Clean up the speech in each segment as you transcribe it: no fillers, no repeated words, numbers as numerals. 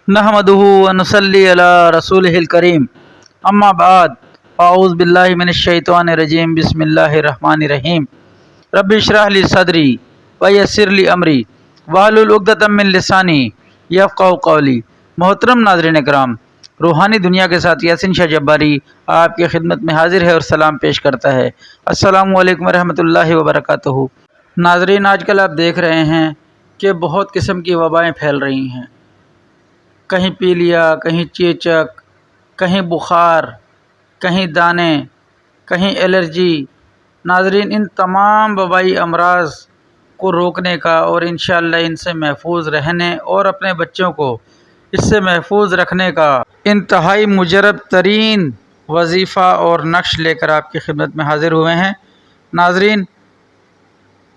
नहमदुहु व नसल्ली अला रसूलिहिल करीम अम्मा बाद अऊज़ु बिल्लाहि मिनश शैतानिर रजीम बिस्मिल्लाहिर रहमानिर रहीम रब्बि इश्रह ली सदरी व यस्सिर ली अमरी वहलुल उक़दतम मिन लिसानी यफ़क़हू क़ौली। मोहतरम नाज़रीन इकराम, रूहानी दुनिया के साथ यासीन शाह जब्बारी आपकी खिदमत में हाजिर है और सलाम पेश करता है। अस्सलामु अलैकुम रहमतुल्लाहि व बरकातुहू। नाज़रीन, आजकल आप देख रहे हैं कि बहुत किस्म की वबाएँ फैल रही हैं। कहीं पीलिया, कहीं चेचक, कहीं बुखार, कहीं दाने, कहीं एलर्जी। नाज़रीन, इन तमाम वबाई अमराज को रोकने का और इंशाअल्लाह इनसे महफूज रहने और अपने बच्चों को इससे महफूज रखने का इंतहाई मुजरब तरीन वजीफ़ा और नक्श लेकर आपकी खिदमत में हाजिर हुए हैं। नाज़रीन,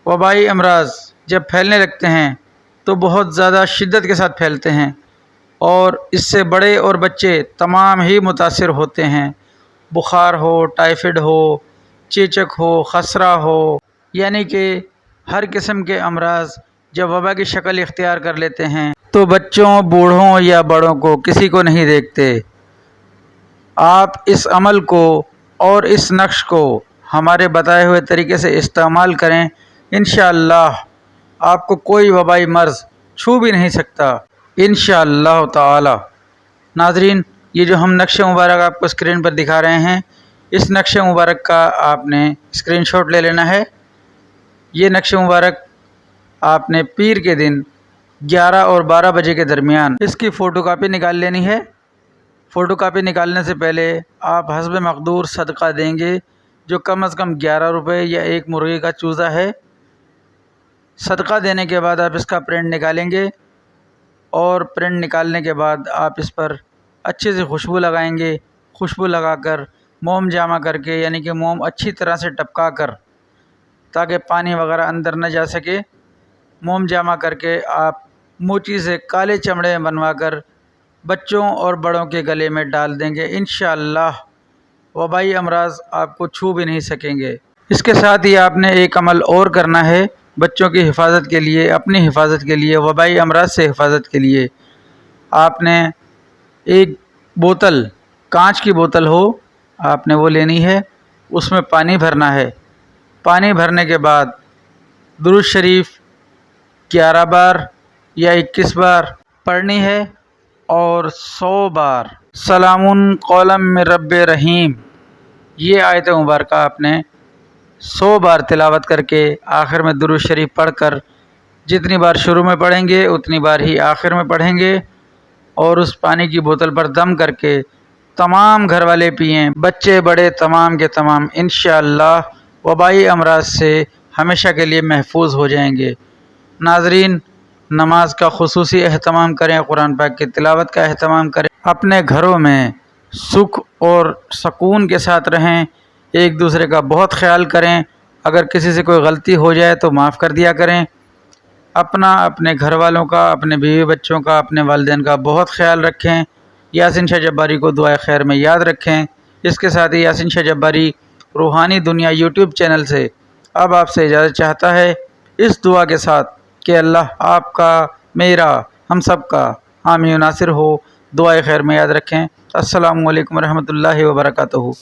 वबाई अमराज जब फैलने लगते हैं तो बहुत ज़्यादा शिद्दत के साथ फैलते हैं और इससे बड़े और बच्चे तमाम ही मुतासिर होते हैं। बुखार हो, टाइफाइड हो, चेचक हो, खसरा हो, यानी कि हर किस्म के अमराज जब वबा की शक्ल इख्तियार कर लेते हैं तो बच्चों, बूढ़ों या बड़ों को किसी को नहीं देखते। आप इस अमल को और इस नक्श को हमारे बताए हुए तरीके से इस्तेमाल करें, इंशाअल्लाह आपको कोई वबाई मर्ज़ छू भी नहीं सकता इंशाअल्लाह ताला। नाज़रीन, ये जो हम नक्श मुबारक आपको स्क्रीन पर दिखा रहे हैं, इस नक्श मुबारक का आपने स्क्रीनशॉट ले लेना है। ये नक्श मुबारक आपने पीर के दिन 11 और 12 बजे के दरमियान इसकी फ़ोटोकॉपी निकाल लेनी है। फ़ोटोकॉपी निकालने से पहले आप हस्ब मक़दूर सदका देंगे, जो कम से कम 11 रुपये या एक मुर्गी का चूज़ा है। सदका देने के बाद आप इसका प्रिंट निकालेंगे और प्रिंट निकालने के बाद आप इस पर अच्छे से खुशबू लगाएंगे। खुशबू लगाकर मोम जामा करके, यानी कि मोम अच्छी तरह से टपका कर, ताकि पानी वगैरह अंदर न जा सके, मोम जामा करके आप मोची से काले चमड़े बनवा कर बच्चों और बड़ों के गले में डाल देंगे। इंशाअल्लाह वबाई अमराज आपको छू भी नहीं सकेंगे। इसके साथ ही आपने एक अमल और करना है बच्चों की हिफाजत के लिए, अपनी हिफाजत के लिए, वबाई अमराज से हिफाजत के लिए। आपने एक बोतल, कांच की बोतल हो, आपने वो लेनी है, उसमें पानी भरना है। पानी भरने के बाद दुरूद शरीफ 11 बार या 21 बार पढ़नी है और 100 बार सलामुन कौलम मिन रब्बिर रहीम, ये आयत मुबारक आपने 100 बार तिलावत करके आखिर में दुरूद शरीफ पढ़कर, जितनी बार शुरू में पढ़ेंगे उतनी बार ही आखिर में पढ़ेंगे, और उस पानी की बोतल पर दम करके तमाम घर वाले पिएँ, बच्चे बड़े तमाम के तमाम। इंशाअल्लाह वबाई अमराज से हमेशा के लिए महफूज हो जाएंगे। नाज़रीन, नमाज का खुसूसी एहतमाम करें, कुरान पाक की तिलावत का एहतमाम करें, अपने घरों में सुख और सुकून के साथ रहें, एक दूसरे का बहुत ख्याल करें। अगर किसी से कोई गलती हो जाए तो माफ़ कर दिया करें। अपना, अपने घर वालों का, अपने बीवी बच्चों का, अपने वालिदैन का बहुत ख्याल रखें। यासीन शाह जब्बारी को दुआए खैर में याद रखें। इसके साथ ही यासीन शाह जब्बारी रूहानी दुनिया यूट्यूब चैनल से अब आपसे इजाज़त चाहता है, इस दुआ के साथ कि अल्लाह आपका, मेरा, हम सब का हामी नासिर हो। दुआए खैर में याद रखें। अस्सलामु अलैकुम रहमतुल्लाहि व बरकातुहू।